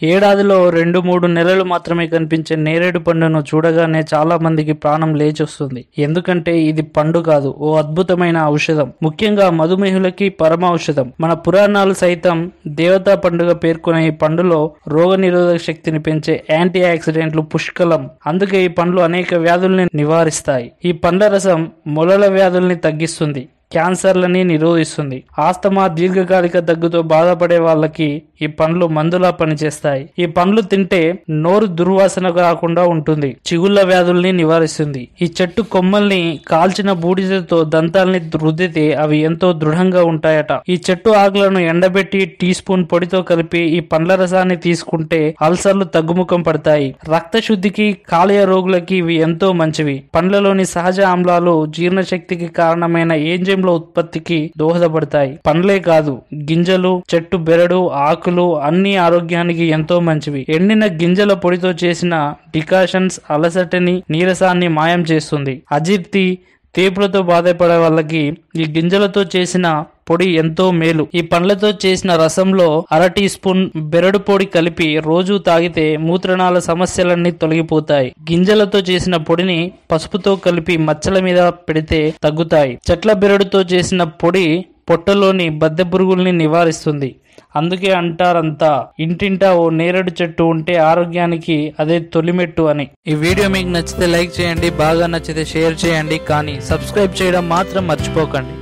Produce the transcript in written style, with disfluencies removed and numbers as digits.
ఏడాదిలో 2-3 నెలలు మాత్రమే కనిపించే నేరేడు పండును చూడగానే చాలా మందికి ప్రాణం లేచొస్తుంది. ఎందుకంటే ఇది పండు కాదు, ఓ అద్భుతమైన ఔషధం. ముఖ్యంగా మధుమేహులకి పరమ ఔషధం. మన పురాణాలు సైతం దేవతా పండుగ పేర్కొనే ఈ పండులో రోగ నిరోధక శక్తిని పెంచే యాంటీ ఆక్సిడెంట్లు పుష్కలం. అందుకే ఈ పండ్లు అనేక వ్యాధుల్ని నివారిస్తాయి. ఈ పండ్ల రసం మొలల వ్యాధుల్ని తగ్గిస్తుంది, క్యాన్సర్లని నిరోధిస్తుంది. ఆస్తమా, దీర్ఘకాలిక దగ్గుతో బాధపడే వాళ్ళకి ఈ పండ్లు మందులా పనిచేస్తాయి. ఈ పండ్లు తింటే నోరు దుర్వాసన రాకుండా ఉంటుంది, చిగుళ్ళ వ్యాధుల్ని నివారిస్తుంది. ఈ చెట్టు కొమ్మల్ని కాల్చిన బూడిదతో దంతాల్ని రుద్దితే అవి ఎంతో దృఢంగా ఉంటాయట. ఈ చెట్టు ఆకులను ఎండబెట్టి టీ స్పూన్ పొడితో కలిపి ఈ పండ్ల రసాన్ని తీసుకుంటే అల్సర్లు తగ్గుముఖం పడతాయి. రక్త శుద్ధికి, కాలేయ రోగులకి ఇవి ఎంతో మంచివి. పండ్లలోని సహజ ఆమ్లాలు జీర్ణశక్తికి కారణమైన ఏంజైమ్ల ఉత్పత్తికి దోహదపడతాయి. పండ్లే కాదు, గింజలు, చెట్టు బెరడు, ఆకులు అన్ని ఆరోగ్యానికి ఎంతో మంచివి. ఎండిన గింజల పొడితో చేసిన డికాషన్స్ అలసటని, నీరసాన్ని మాయం చేస్తుంది. అజీర్తి, తేపులతో బాధపడే వాళ్ళకి ఈ గింజలతో చేసిన పొడి ఎంతో మేలు. ఈ పండ్లతో చేసిన రసంలో 1/2 టీ స్పూన్ బెరడు పొడి కలిపి రోజు తాగితే మూత్రనాళ సమస్యలన్నీ తొలగిపోతాయి. గింజలతో చేసిన పొడిని పసుపుతో కలిపి మచ్చల మీద పెడితే తగ్గుతాయి. చెట్ల బెరడుతో చేసిన పొడి పొట్టలోని బద్దె పురుగుల్ని నివారిస్తుంది. అందుకే అంటారంతా, ఇంటింటా ఓ నేరేడు చెట్టు ఉంటే ఆరోగ్యానికి అదే తొలిమెట్టు అని. ఈ వీడియో మీకు నచ్చితే లైక్ చేయండి, బాగా నచ్చితే షేర్ చేయండి, కానీ సబ్స్క్రైబ్ చేయడం మాత్రం మర్చిపోకండి.